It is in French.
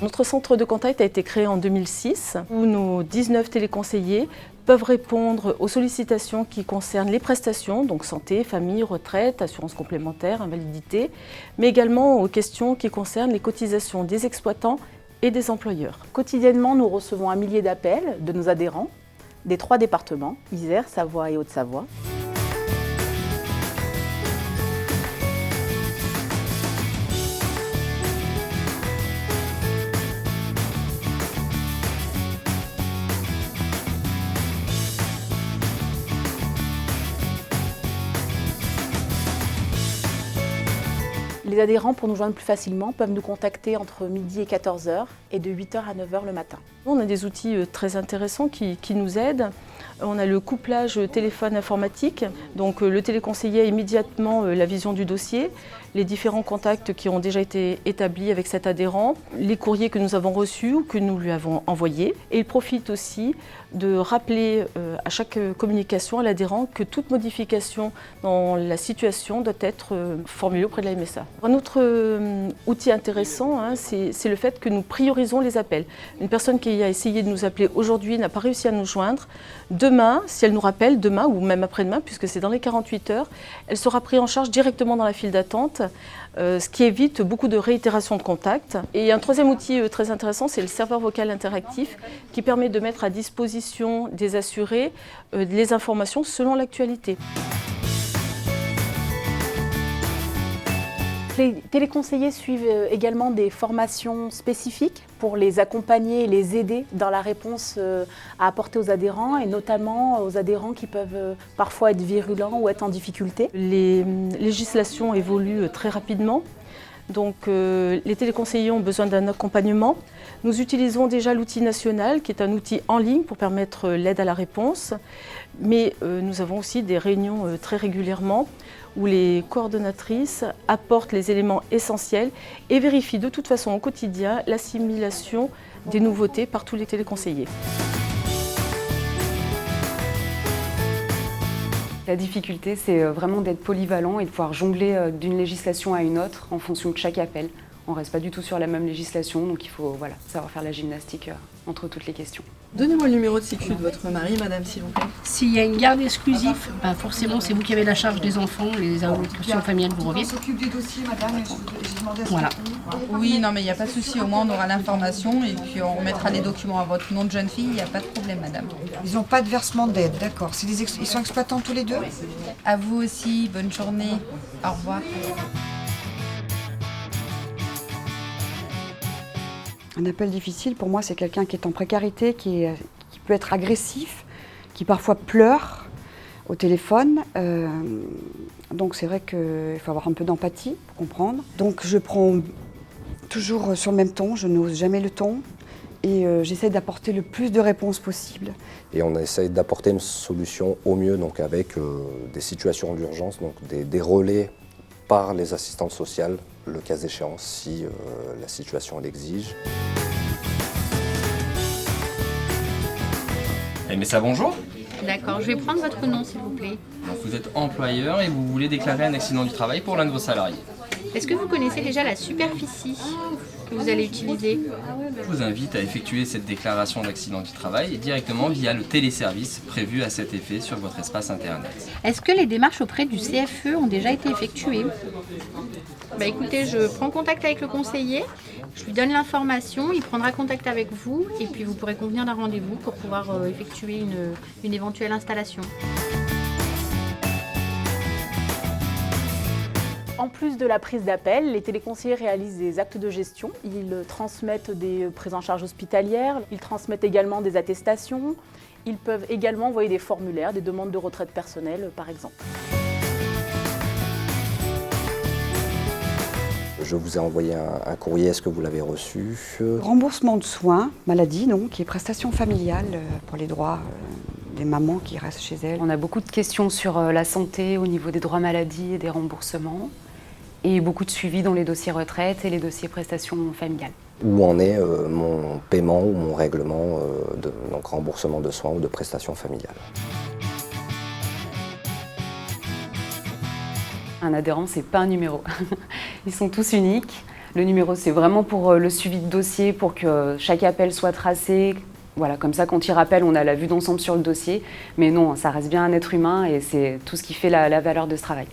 Notre centre de contact a été créé en 2006 où nos 19 téléconseillers peuvent répondre aux sollicitations qui concernent les prestations, donc santé, famille, retraite, assurance complémentaire, invalidité, mais également aux questions qui concernent les cotisations des exploitants et des employeurs. Quotidiennement, nous recevons 1 millier d'appels de nos adhérents des 3 départements, Isère, Savoie et Haute-Savoie. Les adhérents, pour nous joindre plus facilement, peuvent nous contacter entre midi et 14h et de 8h à 9h le matin. On a des outils très intéressants qui nous aident. On a le couplage téléphone informatique, donc le téléconseiller a immédiatement la vision du dossier, les différents contacts qui ont déjà été établis avec cet adhérent, les courriers que nous avons reçus ou que nous lui avons envoyés. Et il profite aussi de rappeler à chaque communication à l'adhérent que toute modification dans la situation doit être formulée auprès de la MSA. Un autre outil intéressant, c'est le fait que nous priorisons les appels. Une personne qui a essayé de nous appeler aujourd'hui n'a pas réussi à nous joindre. Demain, si elle nous rappelle, demain ou même après-demain, puisque c'est dans les 48 heures, elle sera prise en charge directement dans la file d'attente, ce qui évite beaucoup de réitération de contact. Et un troisième outil très intéressant, c'est le serveur vocal interactif qui permet de mettre à disposition des assurés les informations selon l'actualité. Les téléconseillers suivent également des formations spécifiques pour les accompagner et les aider dans la réponse à apporter aux adhérents et notamment aux adhérents qui peuvent parfois être virulents ou être en difficulté. Les législations évoluent très rapidement. Donc les téléconseillers ont besoin d'un accompagnement. Nous utilisons déjà l'outil national qui est un outil en ligne pour permettre l'aide à la réponse. Mais nous avons aussi des réunions très régulièrement où les coordonnatrices apportent les éléments essentiels et vérifient de toute façon au quotidien l'assimilation des nouveautés par tous les téléconseillers. La difficulté, c'est vraiment d'être polyvalent et de pouvoir jongler d'une législation à une autre en fonction de chaque appel. On ne reste pas du tout sur la même législation, donc il faut savoir faire la gymnastique entre toutes les questions. Donnez-moi le numéro de sécu de votre mari, madame, s'il vous plaît. S'il y a une garde exclusive, forcément c'est vous qui avez la charge des enfants, les allocations familiales vous reviennent. On s'occupe du dossier, madame, et j'ai demandé à ce Voilà. Oui, non, mais il n'y a pas de souci, au moins on aura l'information et puis on remettra les documents à votre nom de jeune fille, il n'y a pas de problème, madame. Ils n'ont pas de versement d'aide, d'accord. Ils sont exploitants tous les deux? À vous aussi, bonne journée, au revoir. Un appel difficile, pour moi, c'est quelqu'un qui est en précarité, qui peut être agressif, qui parfois pleure au téléphone. Donc c'est vrai qu'il faut avoir un peu d'empathie pour comprendre. Donc je prends toujours sur le même ton, je n'ose jamais le ton. Et j'essaie d'apporter le plus de réponses possible. Et on essaie d'apporter une solution au mieux, donc avec des situations d'urgence, donc des relais par les assistantes sociales, le cas échéant, si la situation l'exige. Mais ça, bonjour. D'accord, je vais prendre votre nom s'il vous plaît. Donc vous êtes employeur et vous voulez déclarer un accident du travail pour l'un de vos salariés. Est-ce que vous connaissez déjà la superficie que vous allez utiliser? Je vous invite à effectuer cette déclaration d'accident du travail directement via le téléservice prévu à cet effet sur votre espace internet. Est-ce que les démarches auprès du CFE ont déjà été effectuées? Écoutez, je prends contact avec le conseiller, je lui donne l'information, il prendra contact avec vous et puis vous pourrez convenir d'un rendez-vous pour pouvoir effectuer une éventuelle installation. En plus de la prise d'appel, les téléconseillers réalisent des actes de gestion. Ils transmettent des prises en charge hospitalières, ils transmettent également des attestations. Ils peuvent également envoyer des formulaires, des demandes de retraite personnelle par exemple. Je vous ai envoyé un courrier, est-ce que vous l'avez reçu? Remboursement de soins, maladie donc, qui est prestation familiale pour les droits des mamans qui restent chez elles. On a beaucoup de questions sur la santé au niveau des droits maladie et des remboursements. Et beaucoup de suivi dans les dossiers retraite et les dossiers prestations familiales. Où en est mon paiement ou mon règlement donc remboursement de soins ou de prestations familiales? Un adhérent, c'est pas un numéro. Ils sont tous uniques. Le numéro, c'est vraiment pour le suivi de dossier, pour que chaque appel soit tracé. Voilà, comme ça, quand il rappelle, on a la vue d'ensemble sur le dossier. Mais non, ça reste bien un être humain et c'est tout ce qui fait la valeur de ce travail.